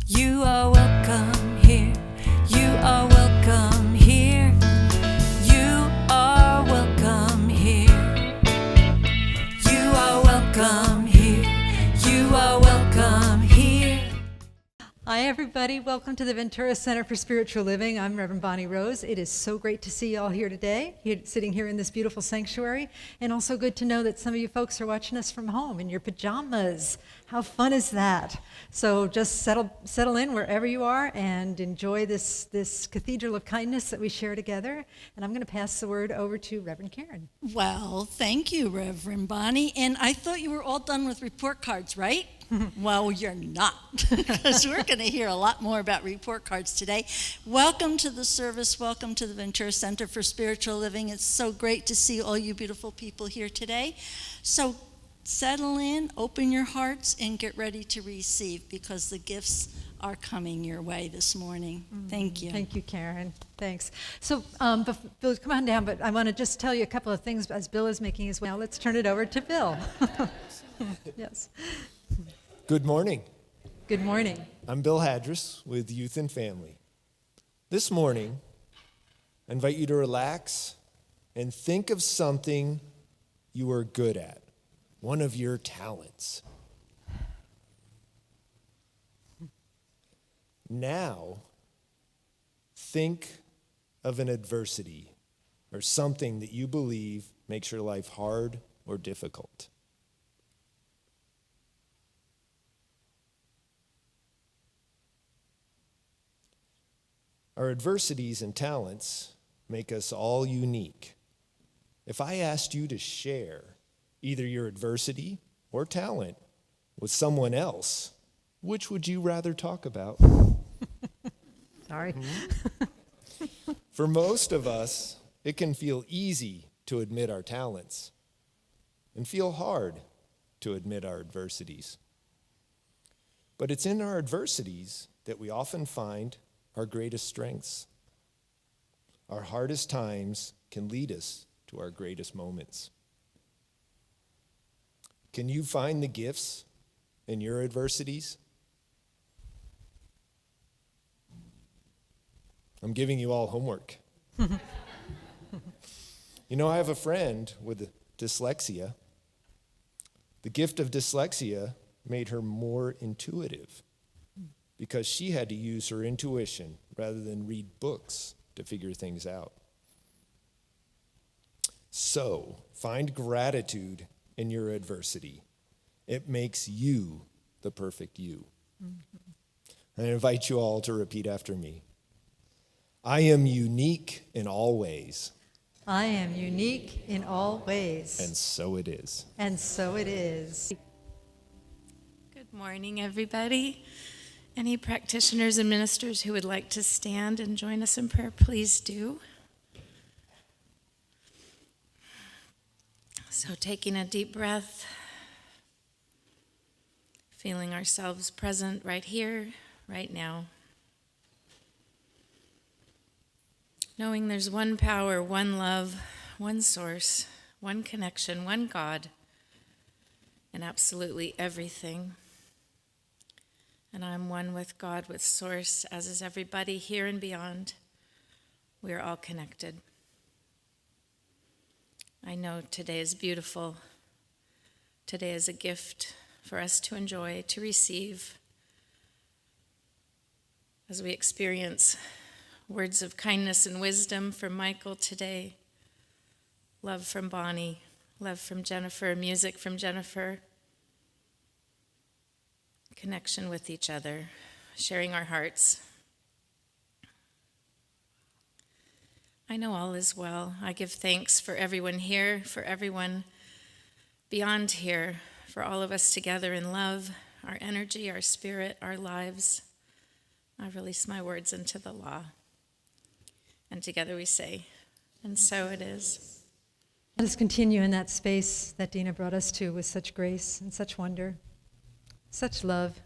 You are welcome here. You are welcome here. You are welcome here. You are welcome here. You are welcome here. Hi, everybody. Welcome to the Ventura Center for Spiritual Living. I'm Reverend Bonnie Rose. It is so great to see you all here today, sitting here in this beautiful sanctuary, and also good to know that some of you folks are watching us from home in your pajamas. How fun is that? So just settle in wherever you are and enjoy this cathedral of kindness that we share together. And I'm going to pass the word over to Reverend Karen. Well, thank you, Reverend Bonnie. And I thought you were all done with report cards, right? Well, you're not, because we're going to hear a lot more about report cards today. Welcome to the service. Welcome to the Ventura Center for Spiritual Living. It's so great to see all you beautiful people here today. So settle in, open your hearts, and get ready to receive, because the gifts are coming your way this morning. Thank you. Thank you, Karen. Thanks. So, Bill, come on down, but I want to just tell you a couple of things as Bill is making his way. Now let's turn it over to Bill. Yes. Good morning. Good morning. I'm Bill Hadris with Youth and Family. This morning, I invite you to relax and think of something you are good at, one of your talents. Now, think of an adversity or something that you believe makes your life hard or difficult. Our adversities and talents make us all unique. If I asked you to share either your adversity or talent with someone else, which would you rather talk about? Sorry. For most of us, it can feel easy to admit our talents and feel hard to admit our adversities. But it's in our adversities that we often find our greatest strengths. Our hardest times can lead us to our greatest moments. Can you find the gifts in your adversities? I'm giving you all homework. You know, I have a friend with dyslexia. The gift of dyslexia made her more intuitive, because she had to use her intuition rather than read books to figure things out. So, find gratitude in your adversity. It makes you the perfect you. I invite you all to repeat after me. I am unique in all ways. I am unique in all ways. And so it is. And so it is. Good morning, everybody. Any practitioners and ministers who would like to stand and join us in prayer, please do. So taking a deep breath, feeling ourselves present right here, right now. Knowing there's one power, one love, one source, one connection, one God, and absolutely everything. And I'm one with God, with Source, as is everybody here and beyond. We are all connected. I know today is beautiful. Today is a gift for us to enjoy, to receive, as we experience words of kindness and wisdom from Michael today, love from Bonnie, love from Jennifer, music from Jennifer, connection with each other, sharing our hearts. I know all is well. I give thanks for everyone here, for everyone beyond here, for all of us together in love, our energy, our spirit, our lives. I release my words into the law. And together we say, and so it is. Let us continue in that space that Dina brought us to with such grace and such wonder, such love.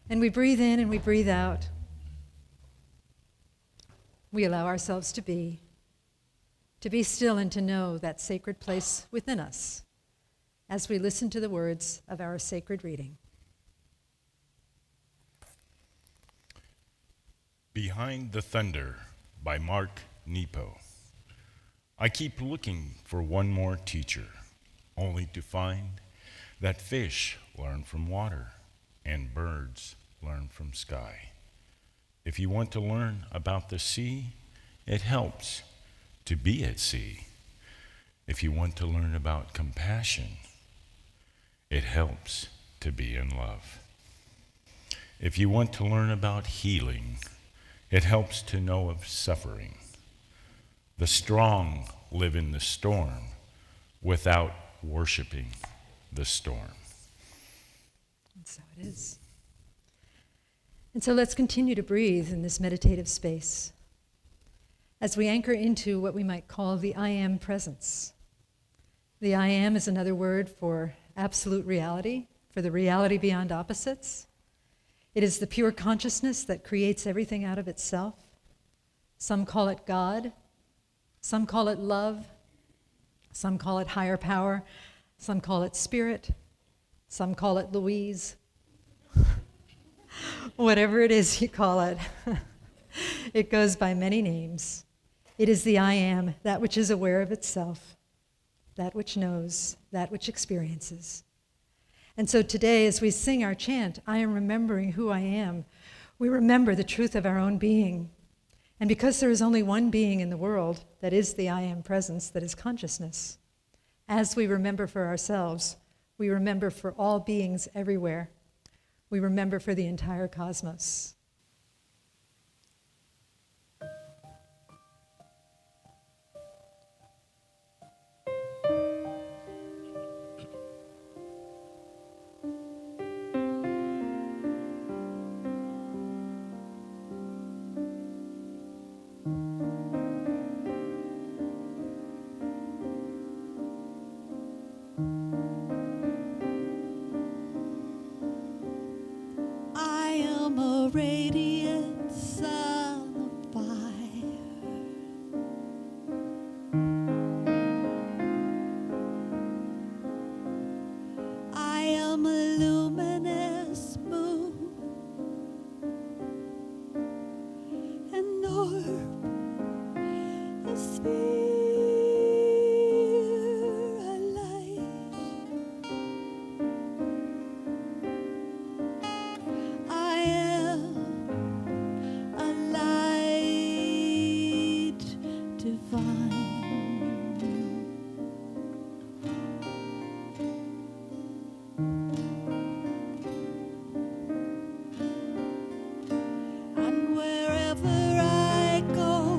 And we breathe in and we breathe out. We allow ourselves to be still and to know that sacred place within us as we listen to the words of our sacred reading. Behind the Thunder by Mark Nepo. I keep looking for one more teacher, only to find that fish learn from water and birds learn from sky. If you want to learn about the sea, it helps to be at sea. If you want to learn about compassion, it helps to be in love. If you want to learn about healing, it helps to know of suffering. The strong live in the storm without worshiping the storm. And so it is. And so let's continue to breathe in this meditative space as we anchor into what we might call the I am presence. The I am is another word for absolute reality, for the reality beyond opposites. It is the pure consciousness that creates everything out of itself. Some call it God, some call it love, some call it higher power, some call it spirit, some call it Louise. Whatever it is you call it, it goes by many names. It is the I am, that which is aware of itself, that which knows, that which experiences. And so today, as we sing our chant, I am remembering who I am, we remember the truth of our own being. And because there is only one being in the world, that is the I am presence, that is consciousness, as we remember for ourselves, we remember for all beings everywhere. We remember for the entire cosmos. Radiant sun of fire. I am a luminous moon, an orb, a sphere, a light. I am a light divine. And wherever I go,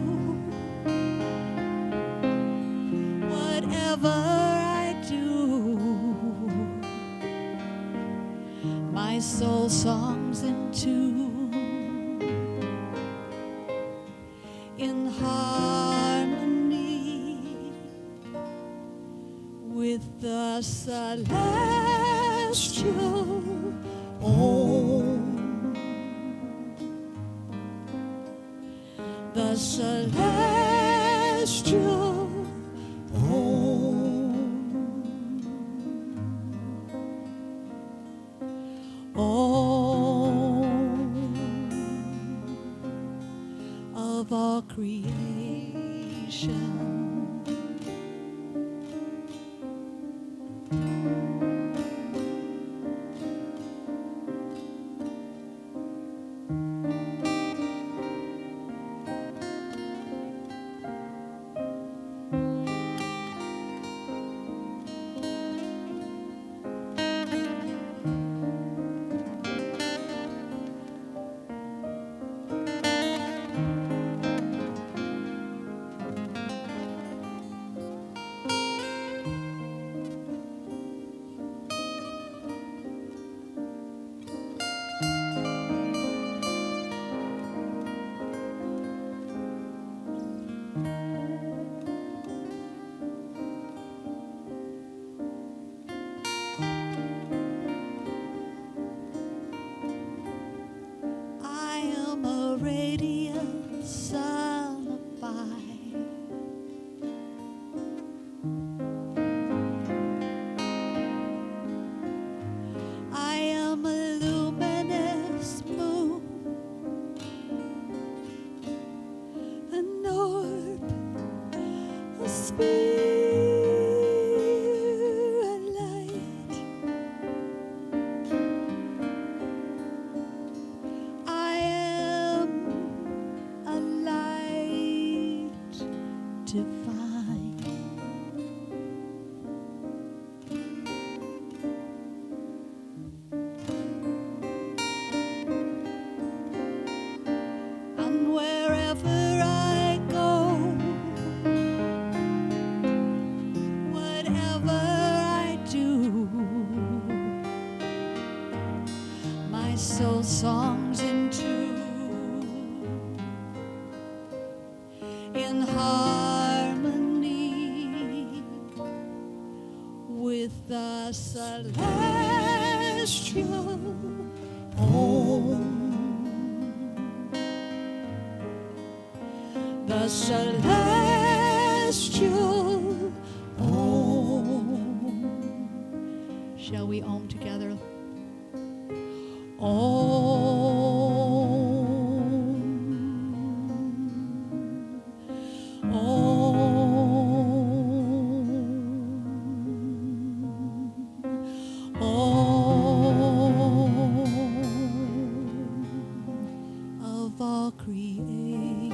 whatever I do, my soul songs in tune, in harmony with the celestial Om. The celestial Om. Of all creation. spirit light. I am a light to find. And wherever I go, whatever I do, my soul songs in tune, in harmony with the celestial home. The celestial home. Shall we om together? Om. Om. Om. Of all creation.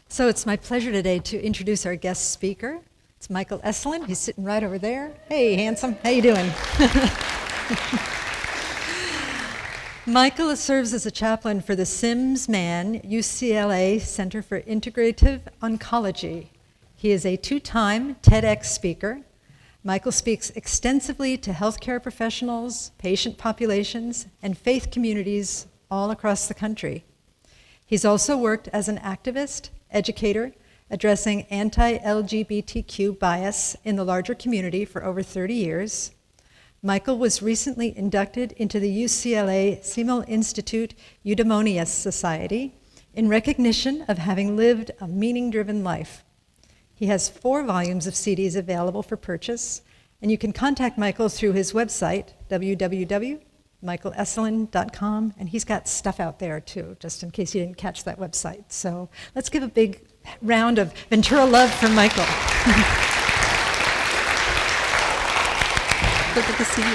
So it's my pleasure today to introduce our guest speaker. It's Michael Eselun. He's sitting right over there. Hey, handsome. How you doing? Michael serves as a chaplain for the Sims Mann UCLA Center for Integrative Oncology. He is a two-time TEDx speaker. Michael speaks extensively to healthcare professionals, patient populations, and faith communities all across the country. He's also worked as an activist, educator, addressing anti-LGBTQ bias in the larger community for over 30 years. Michael was recently inducted into the UCLA Semel Institute Eudaimonias Society in recognition of having lived a meaning-driven life. He has 4 volumes of CDs available for purchase, and you can contact Michael through his website, www.michaeleselun.com, and he's got stuff out there too, just in case you didn't catch that website. So let's give a big round of Ventura love for Michael. Good to see you.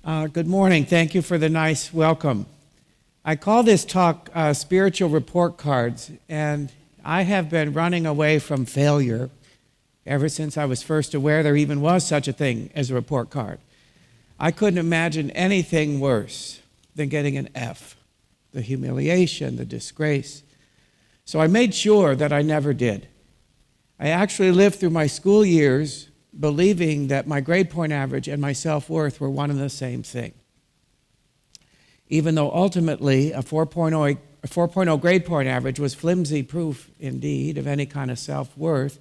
Namaste. Good morning. Thank you for the nice welcome. I call this talk Spiritual Report Cards, and I have been running away from failure ever since I was first aware there even was such a thing as a report card. I couldn't imagine anything worse than getting an F, the humiliation, the disgrace. So I made sure that I never did. I actually lived through my school years believing that my grade point average and my self-worth were one and the same thing. Even though ultimately a 4.0 grade point average was flimsy proof indeed of any kind of self-worth,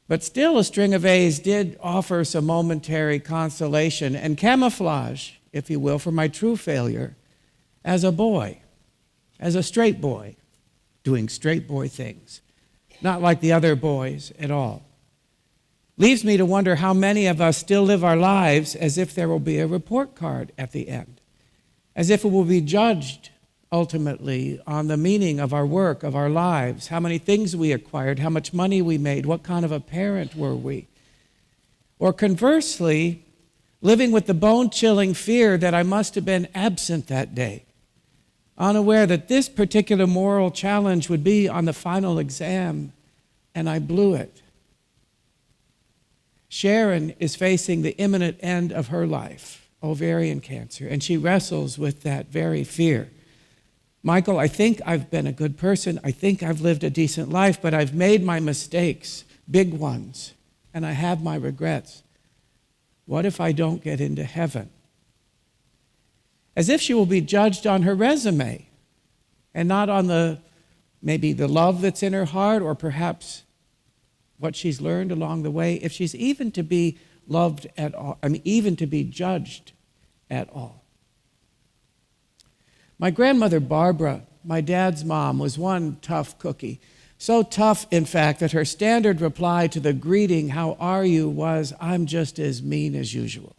but still a string of A's did offer some momentary consolation and camouflage, if you will, for my true failure as a boy, as a straight boy, doing straight boy things, not like the other boys at all. Leaves me to wonder how many of us still live our lives as if there will be a report card at the end, as if it will be judged ultimately on the meaning of our work, of our lives, how many things we acquired, how much money we made, what kind of a parent were we. Or conversely, living with the bone-chilling fear that I must have been absent that day, unaware that this particular moral challenge would be on the final exam, and I blew it. Sharon is facing the imminent end of her life, ovarian cancer, and she wrestles with that very fear. Michael, I think I've been a good person. I think I've lived a decent life, but I've made my mistakes, big ones, and I have my regrets. What if I don't get into heaven? As if she will be judged on her resume and not on the maybe the love that's in her heart, or perhaps what she's learned along the way, if she's even to be loved at all, even to be judged at all. My grandmother Barbara, my dad's mom, was one tough cookie. So tough, in fact, that her standard reply to the greeting, "How are you?" was, "I'm just as mean as usual."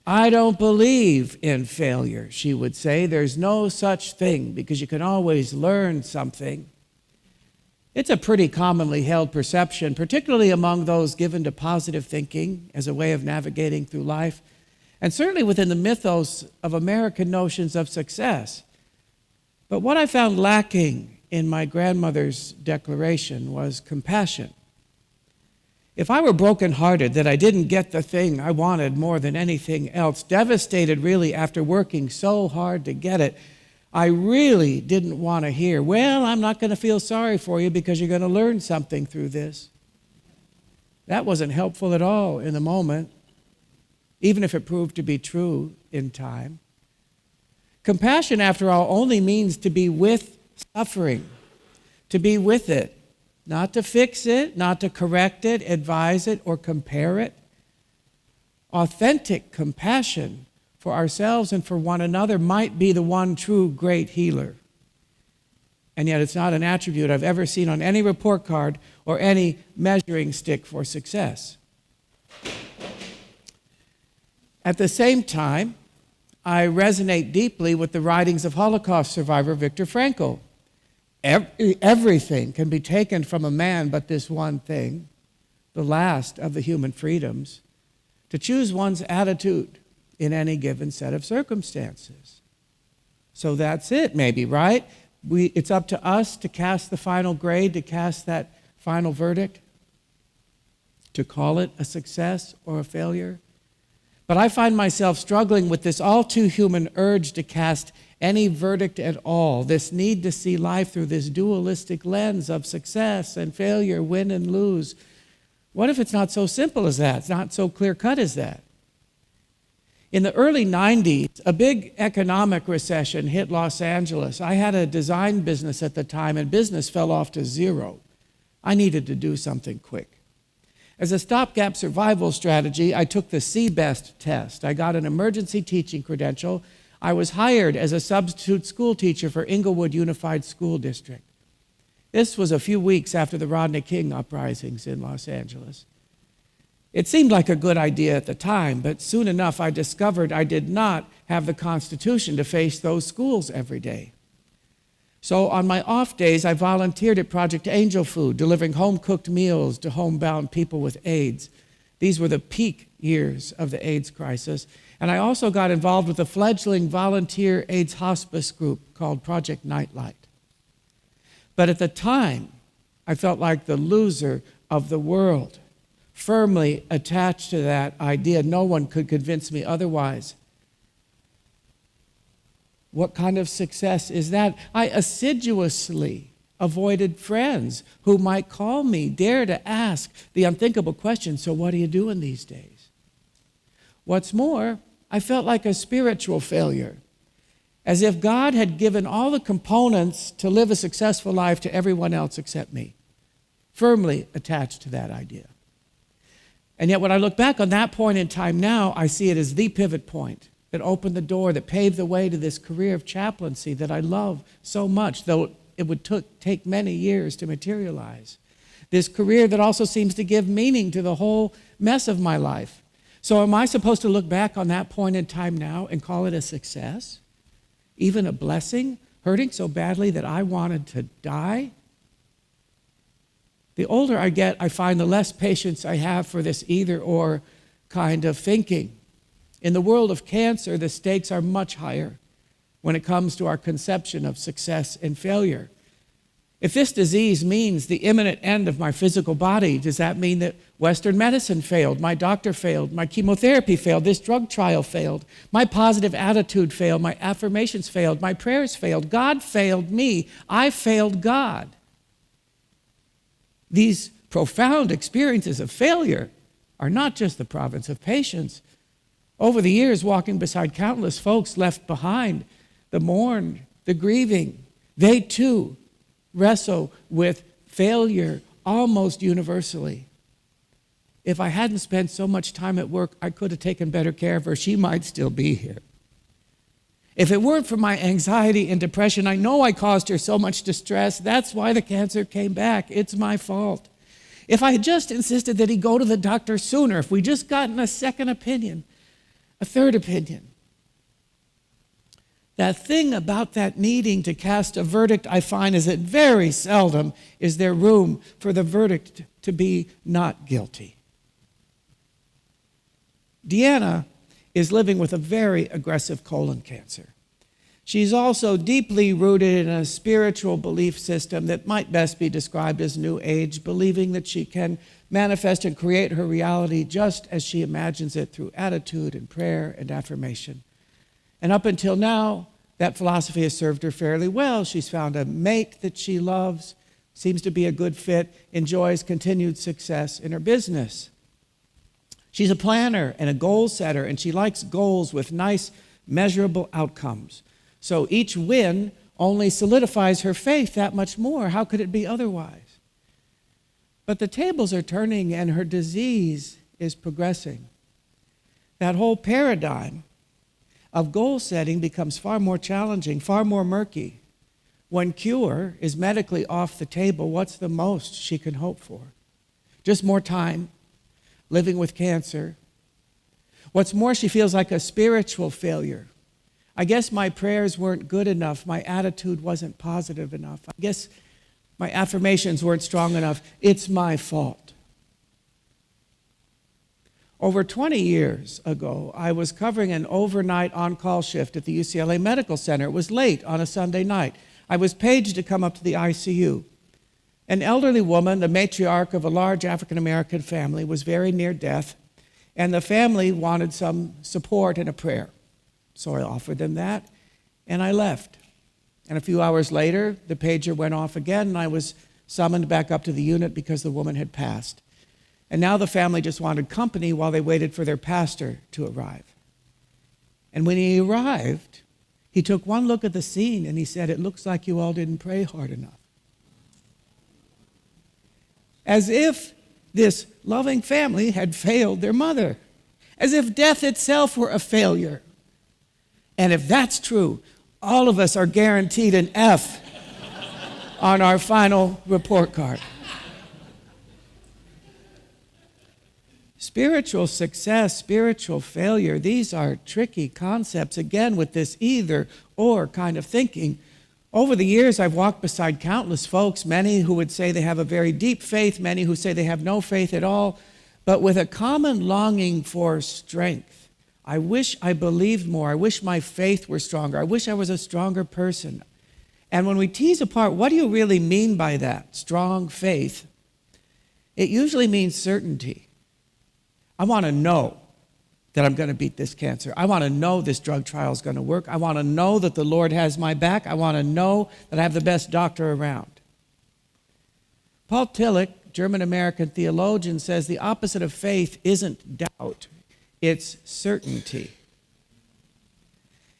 "I don't believe in failure," she would say. "There's no such thing because you can always learn something." It's a pretty commonly held perception, particularly among those given to positive thinking as a way of navigating through life, and certainly within the mythos of American notions of success. But what I found lacking in my grandmother's declaration was compassion. If I were brokenhearted that I didn't get the thing I wanted more than anything else, devastated really after working so hard to get it, I really didn't want to hear, "Well, I'm not going to feel sorry for you because you're going to learn something through this." That wasn't helpful at all in the moment, even if it proved to be true in time. Compassion, after all, only means to be with suffering, to be with it, not to fix it, not to correct it, advise it, or compare it. Authentic compassion for ourselves and for one another might be the one true great healer. And yet it's not an attribute I've ever seen on any report card or any measuring stick for success. At the same time, I resonate deeply with the writings of Holocaust survivor Viktor Frankl. Everything can be taken from a man but this one thing, the last of the human freedoms, to choose one's attitude in any given set of circumstances. So that's it, maybe, right? It's up to us to cast the final grade, to cast that final verdict, to call it a success or a failure. But I find myself struggling with this all too human urge to cast any verdict at all, this need to see life through this dualistic lens of success and failure, win and lose. What if it's not so simple as that? It's not so clear-cut as that? In the early 90s, a big economic recession hit Los Angeles. I had a design business at the time, and business fell off to zero. I needed to do something quick. As a stopgap survival strategy, I took the CBEST test. I got an emergency teaching credential. I was hired as a substitute school teacher for Inglewood Unified School District. This was a few weeks after the Rodney King uprisings in Los Angeles. It seemed like a good idea at the time, but soon enough I discovered I did not have the constitution to face those schools every day. So on my off days, I volunteered at Project Angel Food, delivering home-cooked meals to homebound people with AIDS. These were the peak years of the AIDS crisis. And I also got involved with a fledgling volunteer AIDS hospice group called Project Nightlight. But at the time, I felt like the loser of the world, firmly attached to that idea. No one could convince me otherwise. What kind of success is that? I assiduously avoided friends who might call me, dare to ask the unthinkable question, "So what are you doing these days?" What's more, I felt like a spiritual failure, as if God had given all the components to live a successful life to everyone else except me, firmly attached to that idea. And yet when I look back on that point in time now, I see it as the pivot point that opened the door, that paved the way to this career of chaplaincy that I love so much, though it would take many years to materialize. This career that also seems to give meaning to the whole mess of my life. So am I supposed to look back on that point in time now and call it a success? Even a blessing? Hurting so badly that I wanted to die? The older I get, I find the less patience I have for this either-or kind of thinking. In the world of cancer, the stakes are much higher when it comes to our conception of success and failure. If this disease means the imminent end of my physical body, does that mean that Western medicine failed, my doctor failed, my chemotherapy failed, this drug trial failed, my positive attitude failed, my affirmations failed, my prayers failed, God failed me, I failed God? These profound experiences of failure are not just the province of patience. Over the years, walking beside countless folks left behind the mourned, the grieving, they too wrestle with failure almost universally. If I hadn't spent so much time at work, I could have taken better care of her. She might still be here. If it weren't for my anxiety and depression, I know I caused her so much distress. That's why the cancer came back. It's my fault. If I had just insisted that he go to the doctor sooner, if we just gotten a second opinion, a third opinion. That thing about that needing to cast a verdict, I find, is that very seldom is there room for the verdict to be not guilty. Deanna is living with a very aggressive colon cancer. She's also deeply rooted in a spiritual belief system that might best be described as New Age, believing that she can manifest and create her reality just as she imagines it through attitude and prayer and affirmation. And up until now, that philosophy has served her fairly well. She's found a mate that she loves, seems to be a good fit, enjoys continued success in her business. She's a planner and a goal setter, and she likes goals with nice, measurable outcomes. So each win only solidifies her faith that much more. How could it be otherwise? But the tables are turning, and her disease is progressing. That whole paradigm of goal setting becomes far more challenging, far more murky. When cure is medically off the table, what's the most she can hope for? Just more time, living with cancer. What's more, she feels like a spiritual failure. I guess my prayers weren't good enough. My attitude wasn't positive enough. I guess my affirmations weren't strong enough. It's my fault. Over 20 years ago, I was covering an overnight on-call shift at the UCLA Medical Center. It was late on a Sunday night. I was paged to come up to the ICU. An elderly woman, the matriarch of a large African-American family, was very near death, and the family wanted some support and a prayer. So I offered them that, and I left. And a few hours later, the pager went off again, and I was summoned back up to the unit because the woman had passed. And now the family just wanted company while they waited for their pastor to arrive. And when he arrived, he took one look at the scene, and he said, "It looks like you all didn't pray hard enough." As if this loving family had failed their mother. As if death itself were a failure. And if that's true, all of us are guaranteed an F on our final report card. Spiritual success, spiritual failure, these are tricky concepts, again, with this either-or kind of thinking. Over the years, I've walked beside countless folks, many who would say they have a very deep faith, many who say they have no faith at all, but with a common longing for strength. I wish I believed more. I wish my faith were stronger. I wish I was a stronger person. And when we tease apart, what do you really mean by that, strong faith? It usually means certainty. I want to know that I'm going to beat this cancer. I want to know this drug trial is going to work. I want to know that the Lord has my back. I want to know that I have the best doctor around. Paul Tillich, German-American theologian, says the opposite of faith isn't doubt, it's certainty.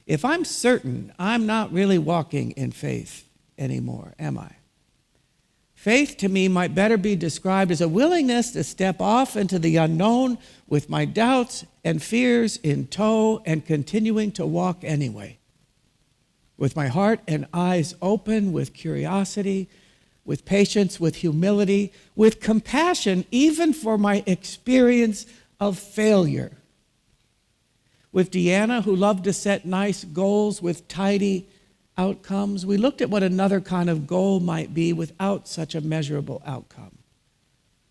If I'm certain, I'm not really walking in faith anymore, am I? Faith to me might better be described as a willingness to step off into the unknown with my doubts and fears in tow and continuing to walk anyway. With my heart and eyes open, with curiosity, with patience, with humility, with compassion, even for my experience of failure. With Deanna, who loved to set nice goals with tidy outcomes, we looked at what another kind of goal might be without such a measurable outcome.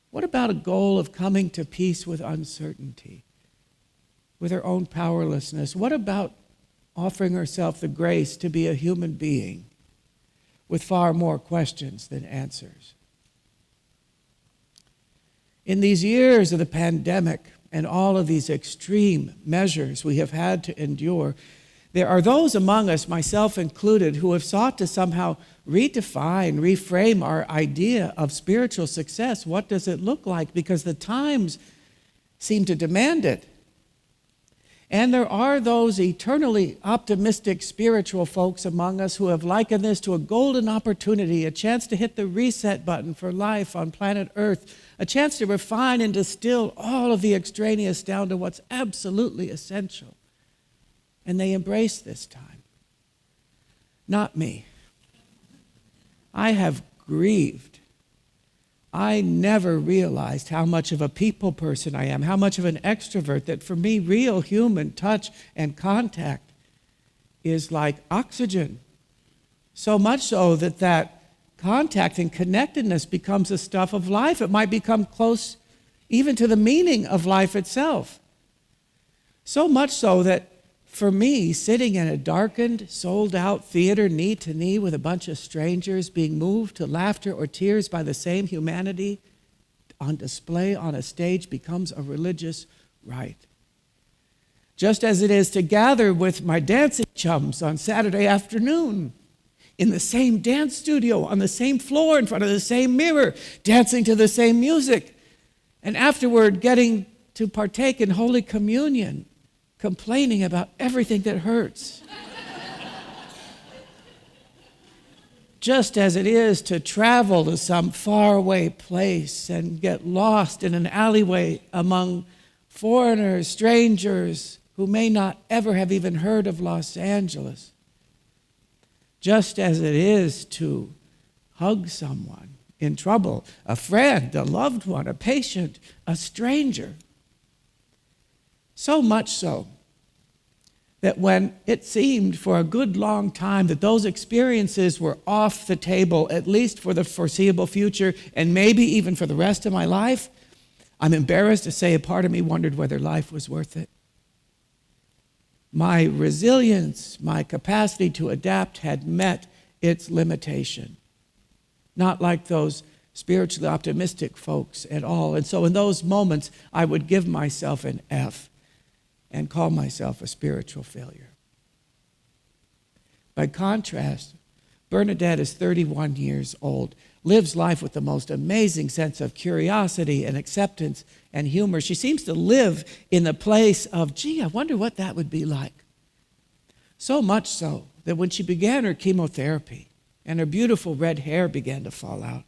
What about a goal of coming to peace with uncertainty, with her own powerlessness? What about offering herself the grace to be a human being with far more questions than answers? In these years of the pandemic and all of these extreme measures we have had to endure, there are those among us, myself included, who have sought to somehow redefine, reframe our idea of spiritual success. What does it look like? Because the times seem to demand it. And there are those eternally optimistic spiritual folks among us who have likened this to a golden opportunity, a chance to hit the reset button for life on planet Earth, a chance to refine and distill all of the extraneous down to what's absolutely essential. And they embrace this time. Not me. I have grieved. I never realized how much of a people person I am, how much of an extrovert, that for me, real human touch and contact is like oxygen. So much so that contact and connectedness becomes the stuff of life. It might become close even to the meaning of life itself. So much so that for me, sitting in a darkened, sold-out theater knee to knee with a bunch of strangers being moved to laughter or tears by the same humanity on display on a stage becomes a religious rite. Just as it is to gather with my dancing chums on Saturday afternoon in the same dance studio, on the same floor, in front of the same mirror, dancing to the same music, and afterward getting to partake in Holy Communion, complaining about everything that hurts. Just as it is to travel to some faraway place and get lost in an alleyway among foreigners, strangers who may not ever have even heard of Los Angeles. Just as it is to hug someone in trouble, a friend, a loved one, a patient, a stranger. So much so that when it seemed for a good long time that those experiences were off the table, at least for the foreseeable future, and maybe even for the rest of my life, I'm embarrassed to say a part of me wondered whether life was worth it. My resilience, my capacity to adapt had met its limitation. Not like those spiritually optimistic folks at all. And so in those moments, I would give myself an F and call myself a spiritual failure. By contrast, Bernadette is 31 years old, lives life with the most amazing sense of curiosity and acceptance and humor. She seems to live in the place of, gee, I wonder what that would be like. So much so that when she began her chemotherapy and her beautiful red hair began to fall out,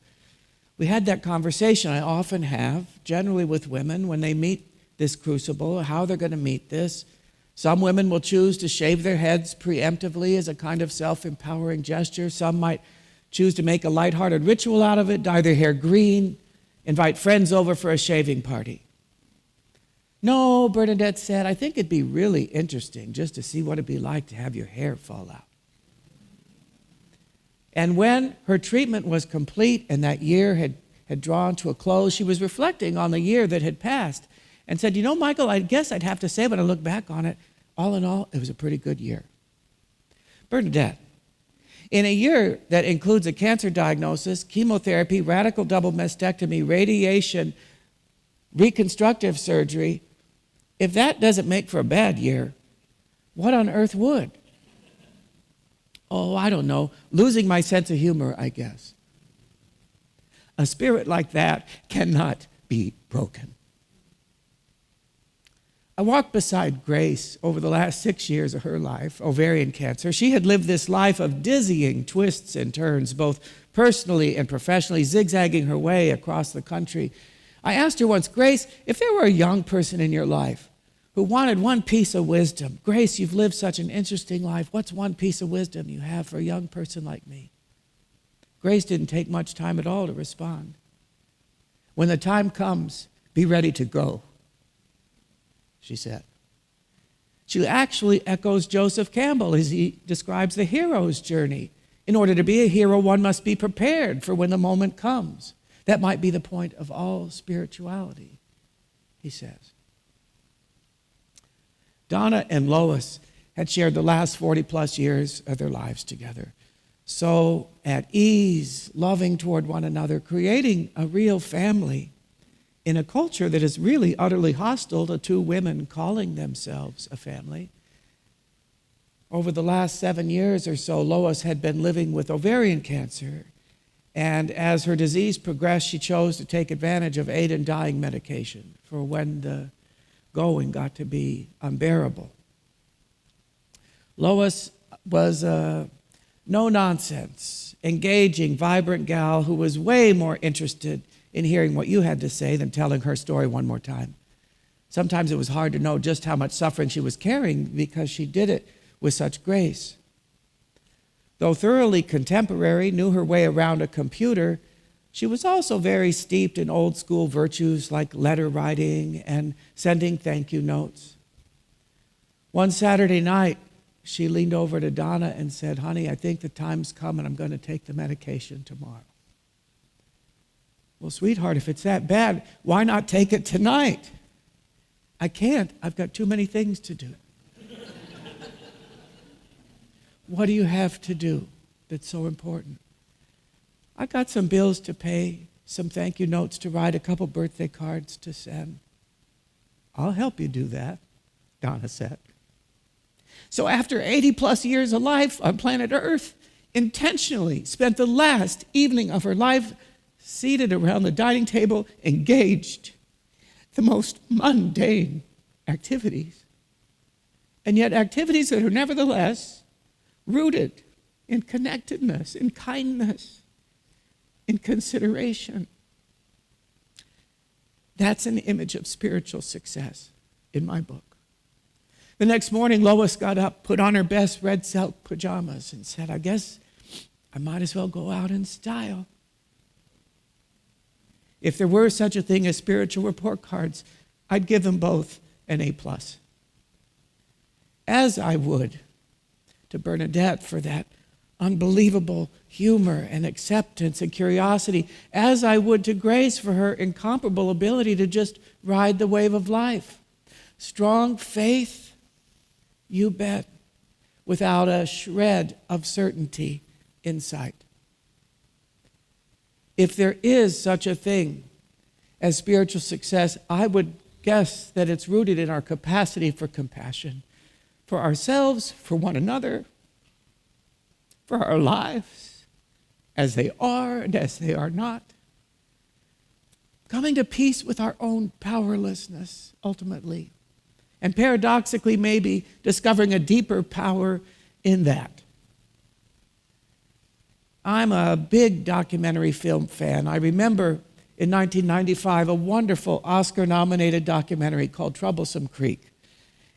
we had that conversation I often have, generally with women, when they meet this crucible, how they're going to meet this. Some women will choose to shave their heads preemptively as a kind of self-empowering gesture. Some might choose to make a lighthearted ritual out of it, dye their hair green, invite friends over for a shaving party. No, Bernadette said, I think it'd be really interesting just to see what it'd be like to have your hair fall out. And when her treatment was complete and that year had drawn to a close, she was reflecting on the year that had passed and said, you know, Michael, I guess I'd have to say when I look back on it, all in all, it was a pretty good year. Bernadette, in a year that includes a cancer diagnosis, chemotherapy, radical double mastectomy, radiation, reconstructive surgery, if that doesn't make for a bad year, what on earth would? Oh, I don't know, losing my sense of humor, I guess. A spirit like that cannot be broken. I walked beside Grace over the last 6 years of her life, ovarian cancer. She had lived this life of dizzying twists and turns, both personally and professionally, zigzagging her way across the country. I asked her once, Grace, if there were a young person in your life who wanted one piece of wisdom, Grace, you've lived such an interesting life. What's one piece of wisdom you have for a young person like me? Grace didn't take much time at all to respond. When the time comes, be ready to go, she said. She actually echoes Joseph Campbell as he describes the hero's journey. In order to be a hero, one must be prepared for when the moment comes. That might be the point of all spirituality, he says. Donna and Lois had shared the last 40-plus years of their lives together. So at ease, loving toward one another, creating a real family in a culture that is really utterly hostile to two women calling themselves a family. Over the last 7 years or so, Lois had been living with ovarian cancer, and as her disease progressed, she chose to take advantage of aid in dying medication for when the going got to be unbearable. Lois was a no-nonsense, engaging, vibrant gal who was way more interested in hearing what you had to say than telling her story one more time. Sometimes it was hard to know just how much suffering she was carrying because she did it with such grace. Though thoroughly contemporary, knew her way around a computer, she was also very steeped in old-school virtues like letter writing and sending thank you notes. One Saturday night, she leaned over to Donna and said, "Honey, I think the time's come and I'm going to take the medication tomorrow." "Well, sweetheart, if it's that bad, why not take it tonight?" "I can't. I've got too many things to do." "What do you have to do that's so important?" "I got some bills to pay, some thank you notes to write, a couple birthday cards to send." "I'll help you do that," Donna said. So after 80 plus years of life on planet Earth, intentionally spent the last evening of her life seated around the dining table, engaged the most mundane activities, and yet activities that are nevertheless rooted in connectedness, in kindness, in consideration. That's an image of spiritual success in my book. The next morning, Lois got up, put on her best red silk pajamas, and said, "I guess I might as well go out in style." If there were such a thing as spiritual report cards, I'd give them both an A+. As I would to Bernadette for that unbelievable humor and acceptance and curiosity, as I would to Grace for her incomparable ability to just ride the wave of life. Strong faith, you bet, without a shred of certainty in sight. If there is such a thing as spiritual success, I would guess that it's rooted in our capacity for compassion, for ourselves, for one another, for our lives, as they are and as they are not. Coming to peace with our own powerlessness, ultimately. And paradoxically, maybe discovering a deeper power in that. I'm a big documentary film fan. I remember in 1995 a wonderful Oscar-nominated documentary called Troublesome Creek.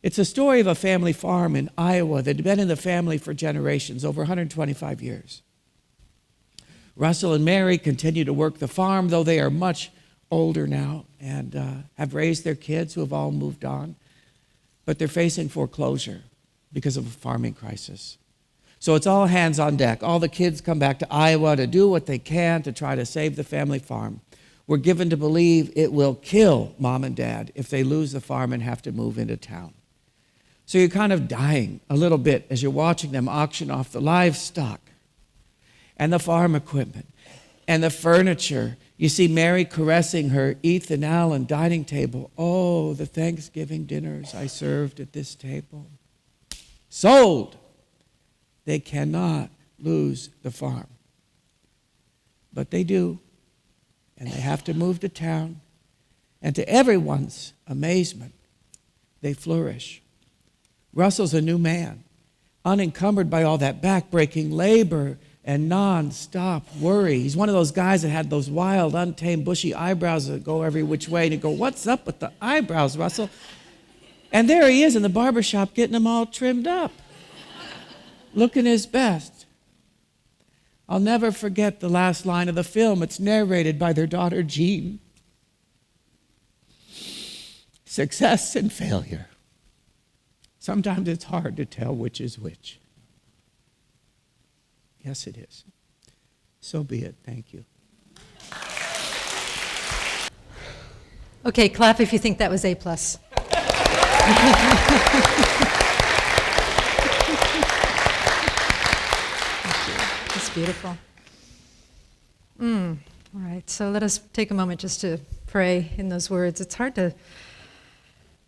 It's a story of a family farm in Iowa that had been in the family for generations, over 125 years. Russell and Mary continue to work the farm, though they are much older now and have raised their kids who have all moved on. But they're facing foreclosure because of a farming crisis. So it's all hands on deck. All the kids come back to Iowa to do what they can to try to save the family farm. We're given to believe it will kill mom and dad if they lose the farm and have to move into town. So you're kind of dying a little bit as you're watching them auction off the livestock and the farm equipment and the furniture. You see Mary caressing her Ethan Allen dining table. "Oh, the Thanksgiving dinners I served at this table." Sold. They cannot lose the farm. But they do, and they have to move to town. And to everyone's amazement, they flourish. Russell's a new man, unencumbered by all that backbreaking labor and non-stop worry. He's one of those guys that had those wild, untamed, bushy eyebrows that go every which way. And you go, "What's up with the eyebrows, Russell?" And there he is in the barbershop getting them all trimmed up, looking his best. I'll never forget the last line of the film. It's narrated by their daughter, Jean. "Success and failure. Sometimes it's hard to tell which is which." Yes, it is. So be it. Thank you. Okay, clap if you think that was A+. That's beautiful. All right, so let us take a moment just to pray in those words. It's hard to,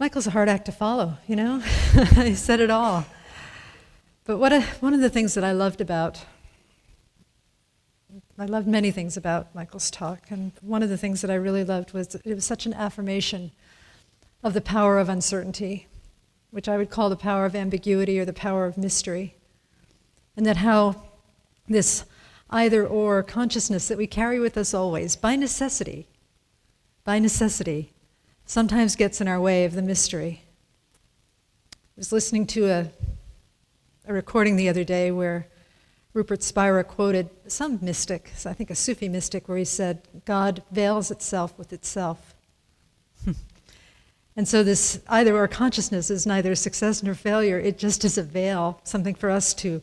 Michael's a hard act to follow, you know? He said it all. But one of the things that I loved many things about Michael's talk, and one of the things that I really loved was it was such an affirmation of the power of uncertainty, which I would call the power of ambiguity or the power of mystery. And that how this either-or consciousness that we carry with us always, by necessity, sometimes gets in our way of the mystery. I was listening to a recording the other day where Rupert Spira quoted some mystic, I think a Sufi mystic, where he said, God veils itself with itself. And so this either-or consciousness is neither success nor failure. It just is a veil, something for us to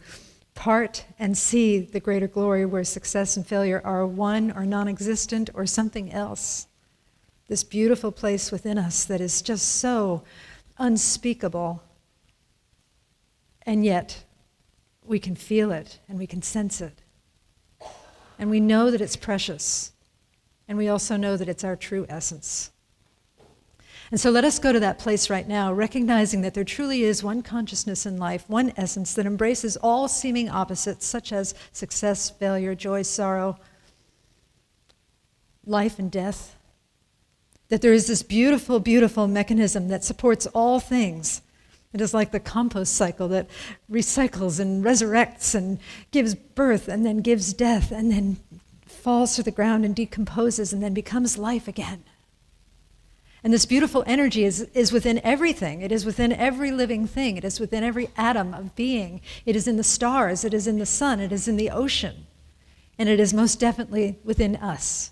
part and see the greater glory where success and failure are one or non-existent or something else. This beautiful place within us that is just so unspeakable, and yet we can feel it and we can sense it. And we know that it's precious, and we also know that it's our true essence. And so let us go to that place right now, recognizing that there truly is one consciousness in life, one essence that embraces all seeming opposites, such as success, failure, joy, sorrow, life and death. That there is this beautiful, beautiful mechanism that supports all things. It is like the compost cycle that recycles and resurrects and gives birth and then gives death and then falls to the ground and decomposes and then becomes life again. And this beautiful energy is within everything. It is within every living thing. It is within every atom of being. It is in the stars. It is in the sun. It is in the ocean. And it is most definitely within us.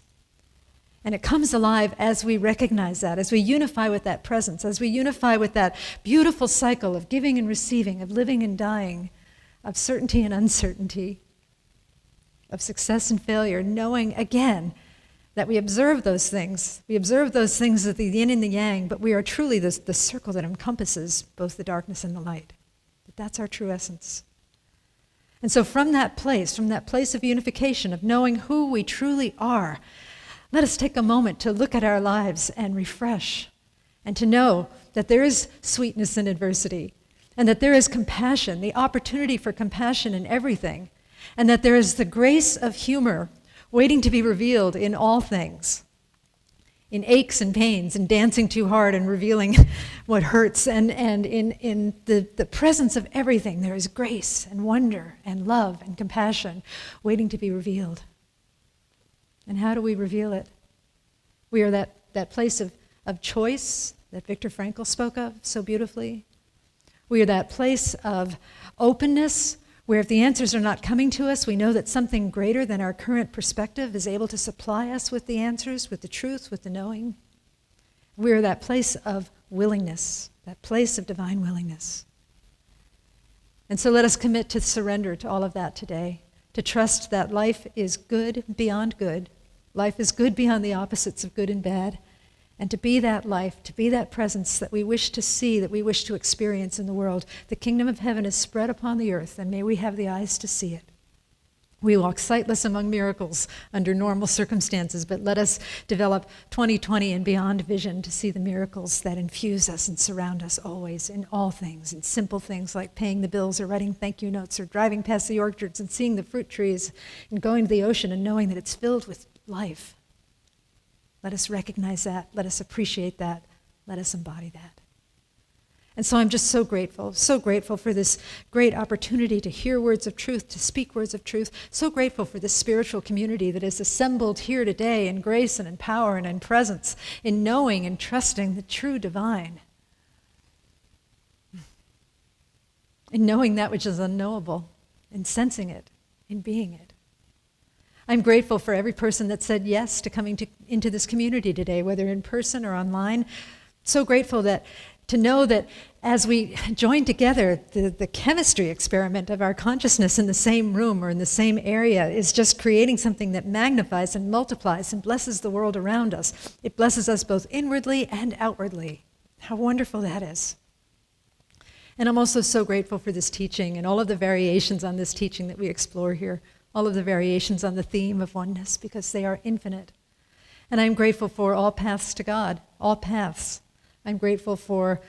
And it comes alive as we recognize that, as we unify with that presence, as we unify with that beautiful cycle of giving and receiving, of living and dying, of certainty and uncertainty, of success and failure, knowing again that we observe those things. We observe those things of the yin and the yang, but we are truly the circle that encompasses both the darkness and the light. But that's our true essence. And so from that place of unification, of knowing who we truly are, let us take a moment to look at our lives and refresh, and to know that there is sweetness in adversity, and that there is compassion, the opportunity for compassion in everything, and that there is the grace of humor waiting to be revealed in all things, in aches and pains, and dancing too hard and revealing what hurts, and in the presence of everything, there is grace and wonder and love and compassion waiting to be revealed. And how do we reveal it? We are that place of choice that Viktor Frankl spoke of so beautifully. We are that place of openness, where if the answers are not coming to us, we know that something greater than our current perspective is able to supply us with the answers, with the truth, with the knowing. We are that place of willingness, that place of divine willingness. And so let us commit to surrender to all of that today, to trust that life is good beyond good. Life is good beyond the opposites of good and bad. And to be that life, to be that presence that we wish to see, that we wish to experience in the world. The kingdom of heaven is spread upon the earth, and may we have the eyes to see it. We walk sightless among miracles under normal circumstances, but let us develop 20/20 and beyond vision to see the miracles that infuse us and surround us always in all things, in simple things like paying the bills or writing thank you notes or driving past the orchards and seeing the fruit trees and going to the ocean and knowing that it's filled with life. Let us recognize that. Let us appreciate that. Let us embody that. And so I'm just so grateful for this great opportunity to hear words of truth, to speak words of truth. So grateful for this spiritual community that is assembled here today in grace and in power and in presence, in knowing and trusting the true divine, in knowing that which is unknowable, in sensing it, in being it. I'm grateful for every person that said yes to coming into this community today, whether in person or online. So grateful to know that as we join together, the chemistry experiment of our consciousness in the same room or in the same area is just creating something that magnifies and multiplies and blesses the world around us. It blesses us both inwardly and outwardly. How wonderful that is. And I'm also so grateful for this teaching and all of the variations on this teaching that we explore here. All of the variations on the theme of oneness, because they are infinite. And I'm grateful for all paths to God, all paths. I'm grateful for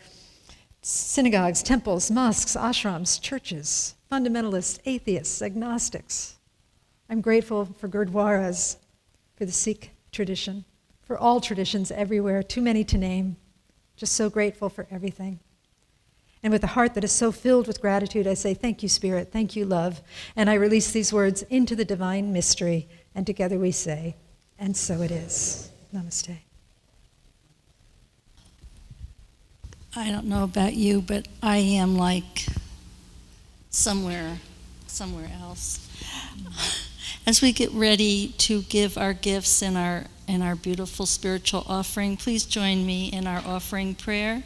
synagogues, temples, mosques, ashrams, churches, fundamentalists, atheists, agnostics. I'm grateful for gurdwaras, for the Sikh tradition, for all traditions everywhere, too many to name. Just so grateful for everything. And with a heart that is so filled with gratitude, I say, thank you, Spirit, thank you, love. And I release these words into the divine mystery, and together we say, and so it is. Namaste. I don't know about you, but I am like somewhere else. As we get ready to give our gifts and our beautiful spiritual offering, please join me in our offering prayer.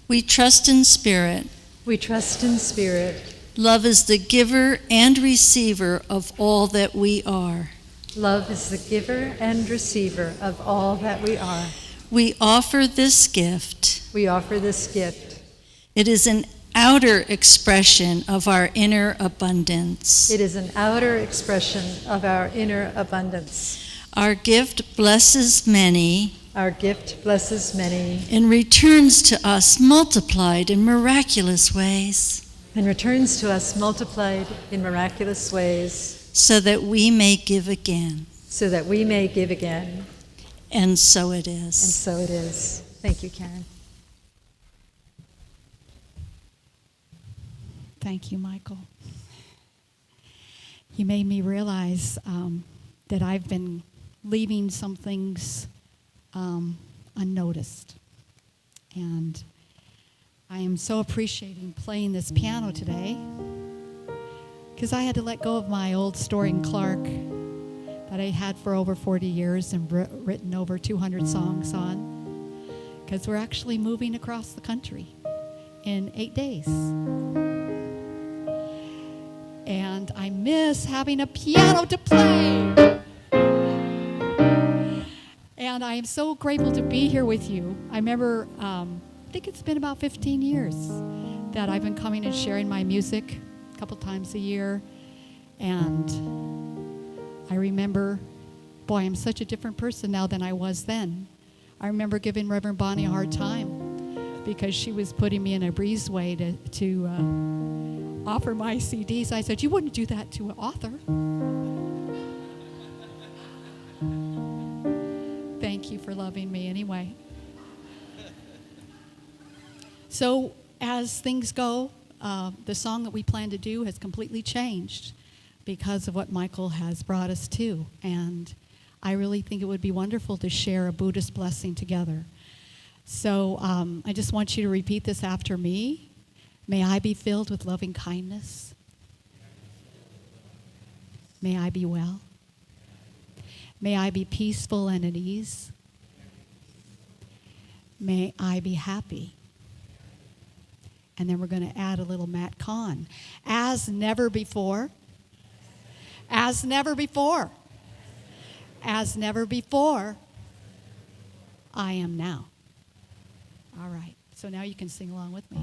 We trust in Spirit. We trust in Spirit. Love is the giver and receiver of all that we are. Love is the giver and receiver of all that we are. We offer this gift. We offer this gift. It is an outer expression of our inner abundance. It is an outer expression of our inner abundance. Our gift blesses many. Our gift blesses many. And returns to us multiplied in miraculous ways. And returns to us multiplied in miraculous ways. So that we may give again. So that we may give again. And so it is. And so it is. Thank you, Karen. Thank you, Michael. You made me realize that I've been leaving some things unnoticed. And I am so appreciating playing this piano today because I had to let go of my old Storing Clark that I had for over 40 years and written over 200 songs on, because we're actually moving across the country in 8 days. And I miss having a piano to play. And I am so grateful to be here with you. I remember, I think it's been about 15 years that I've been coming and sharing my music a couple times a year. And I remember, boy, I'm such a different person now than I was then. I remember giving Reverend Bonnie a hard time because she was putting me in a breezeway to offer my CDs. I said, you wouldn't do that to an author. Thank you for loving me anyway. So as things go, the song that we plan to do has completely changed because of what Michael has brought us to. And I really think it would be wonderful to share a Buddhist blessing together. So I just want you to repeat this after me. May I be filled with loving kindness. May I be well. May I be peaceful and at ease. May I be happy. And then we're going to add a little Matt Kahn. As never before. As never before. As never before. I am now. All right. So now you can sing along with me.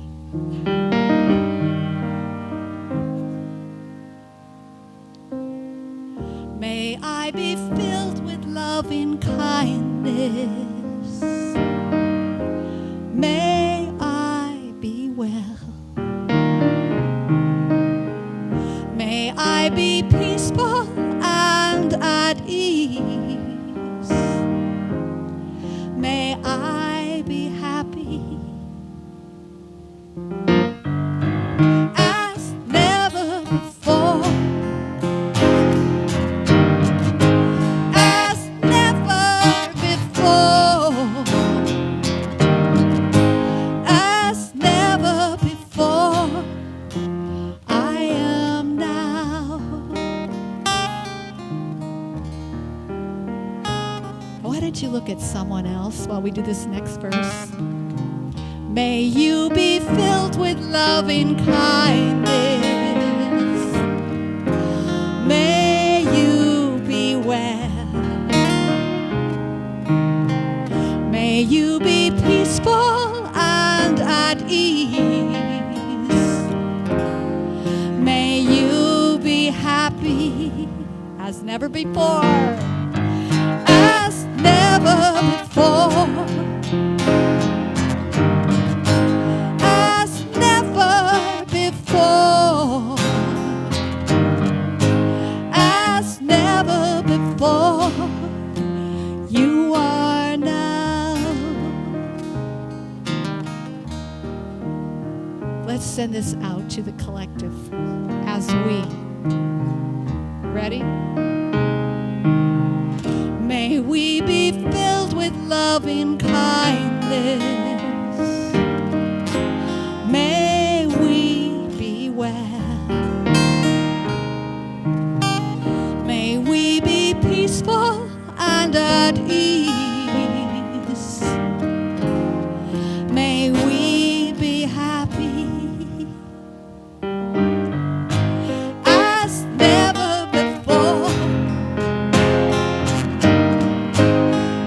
May I be filled with loving kindness. May I be well. May I be peaceful and at ease. May I be happy as never before. As never before. As never before. I am now. Why don't you look at someone else while we do this next verse? May you be filled with loving kindness. May you be well. May you be peaceful and at ease. May you be happy as never before. As never before. As never before. As never before. You are now. let's send this out to the collective as we. Ready? May we be filled with loving kindness. May we be well. May we be peaceful and at ease. May we be happy as never before.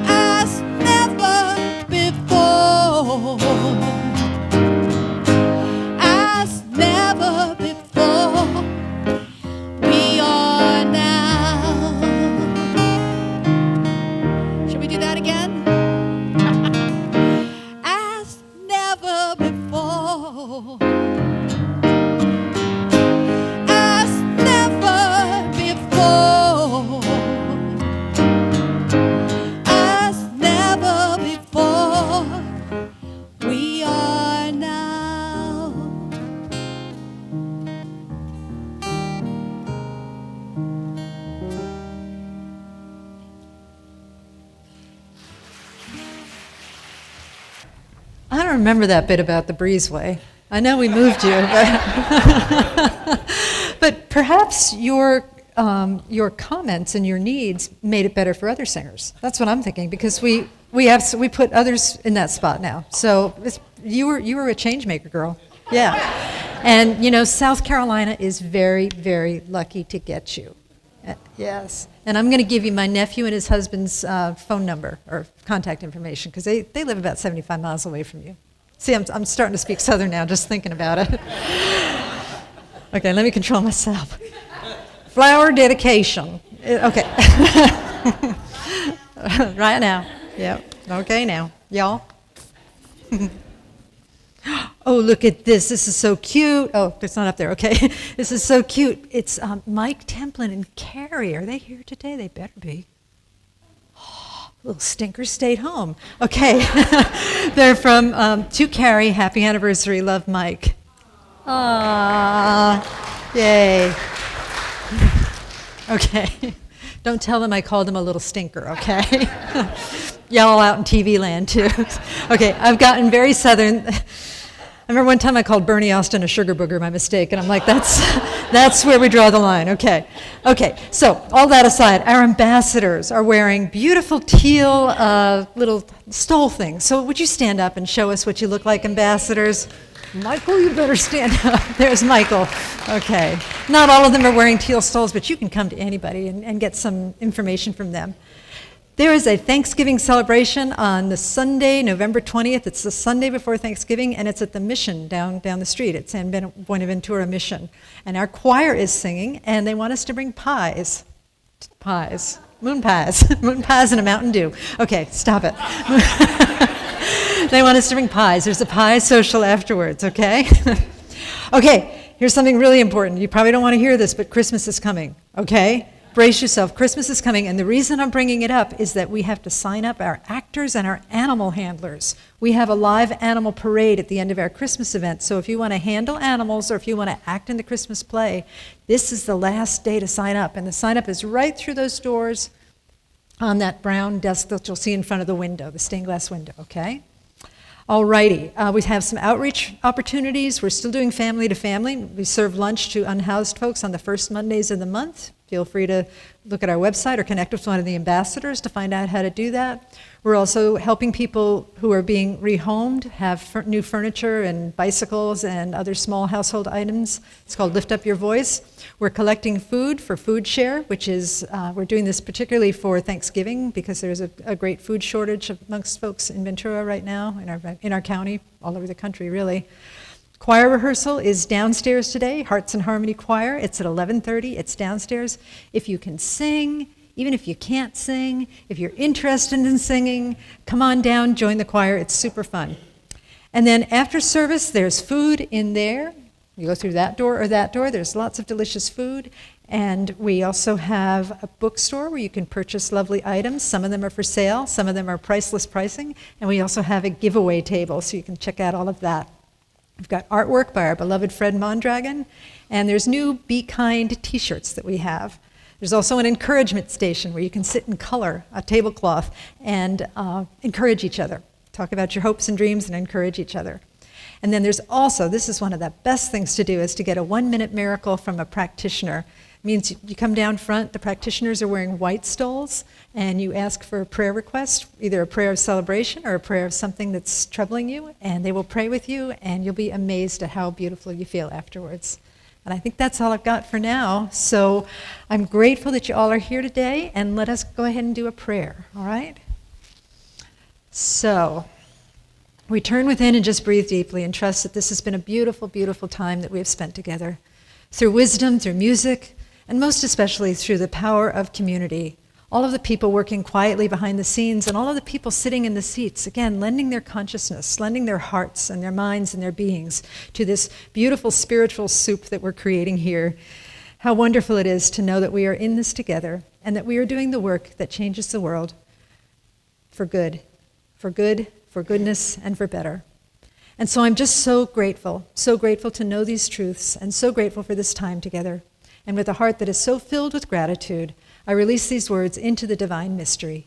As never before. As never before. We are now. Should we do that again? As never before. As never before. As never before. We are now. I don't remember that bit about the breezeway. I know we moved you, but perhaps your comments and your needs made it better for other singers. That's what I'm thinking, because we put others in that spot now. So you were a change maker, girl. Yeah, and you know, South Carolina is very, very lucky to get you. Yes, and I'm going to give you my nephew and his husband's phone number or contact information, because they live about 75 miles away from you. See, I'm starting to speak Southern now, just thinking about it. Okay, let me control myself. Flower dedication. Okay. Right now. Yep. Okay now. Y'all. Oh, look at this. This is so cute. Oh, it's not up there. Okay. This is so cute. It's Mike Templin and Carrie. Are they here today? They better be. Little stinker stayed home. Okay. They're from to Carrie. Happy anniversary. Love, Mike. Aww. Yay. Okay. Don't tell them I called him a little stinker, okay? Y'all out in TV land, too. Okay, I've gotten very Southern. I remember one time I called Bernie Austin a sugar booger, my mistake, and I'm like, that's where we draw the line. Okay, so all that aside, our ambassadors are wearing beautiful teal little stole things. So would you stand up and show us what you look like, ambassadors? Michael, you better stand up. There's Michael. Okay. Not all of them are wearing teal stoles, but you can come to anybody and get some information from them. There is a Thanksgiving celebration on the Sunday, November 20th. It's the Sunday before Thanksgiving, and it's at the Mission down the street. It's San Buenaventura Mission. And our choir is singing, and they want us to bring pies. Pies. Moon pies. Moon pies and a Mountain Dew. Okay, stop it. They want us to bring pies. There's a pie social afterwards, okay? Okay, here's something really important. You probably don't want to hear this, but Christmas is coming, okay? Brace yourself. Christmas is coming, and the reason I'm bringing it up is that we have to sign up our actors and our animal handlers. We have a live animal parade at the end of our Christmas event, so if you want to handle animals or if you want to act in the Christmas play, this is the last day to sign up, and the sign up is right through those doors on that brown desk that you'll see in front of the window, the stained glass window, okay? Alrighty, we have some outreach opportunities. We're still doing family to family. We serve lunch to unhoused folks on the first Mondays of the month. Feel free to look at our website or connect with one of the ambassadors to find out how to do that. We're also helping people who are being rehomed have new furniture and bicycles and other small household items. It's called Lift Up Your Voice. We're collecting food for Food Share, which is, we're doing this particularly for Thanksgiving because there's a great food shortage amongst folks in Ventura right now, in our county, all over the country really. Choir rehearsal is downstairs today, Hearts and Harmony Choir. It's at 11:30, it's downstairs. If you can sing, even if you can't sing, if you're interested in singing, come on down, join the choir, it's super fun. And then after service, there's food in there. You go through that door or that door, there's lots of delicious food. And we also have a bookstore where you can purchase lovely items. Some of them are for sale, some of them are priceless pricing. And we also have a giveaway table, so you can check out all of that. We've got artwork by our beloved Fred Mondragon, and there's new Be Kind t-shirts that we have. There's also an encouragement station where you can sit and color a tablecloth and encourage each other. Talk about your hopes and dreams and encourage each other. And then there's also, this is one of the best things to do, is to get a 1-minute miracle from a practitioner. It means you come down front, the practitioners are wearing white stoles, and you ask for a prayer request, either a prayer of celebration or a prayer of something that's troubling you, and they will pray with you, and you'll be amazed at how beautiful you feel afterwards. And I think that's all I've got for now. So I'm grateful that you all are here today, and let us go ahead and do a prayer, all right? So we turn within and just breathe deeply and trust that this has been a beautiful, beautiful time that we have spent together. Through wisdom, through music, and most especially through the power of community. All of the people working quietly behind the scenes and all of the people sitting in the seats, again, lending their consciousness, lending their hearts and their minds and their beings to this beautiful spiritual soup that we're creating here. How wonderful it is to know that we are in this together and that we are doing the work that changes the world for good, for goodness, and for better. And so I'm just so grateful to know these truths and so grateful for this time together. And with a heart that is so filled with gratitude, I release these words into the divine mystery.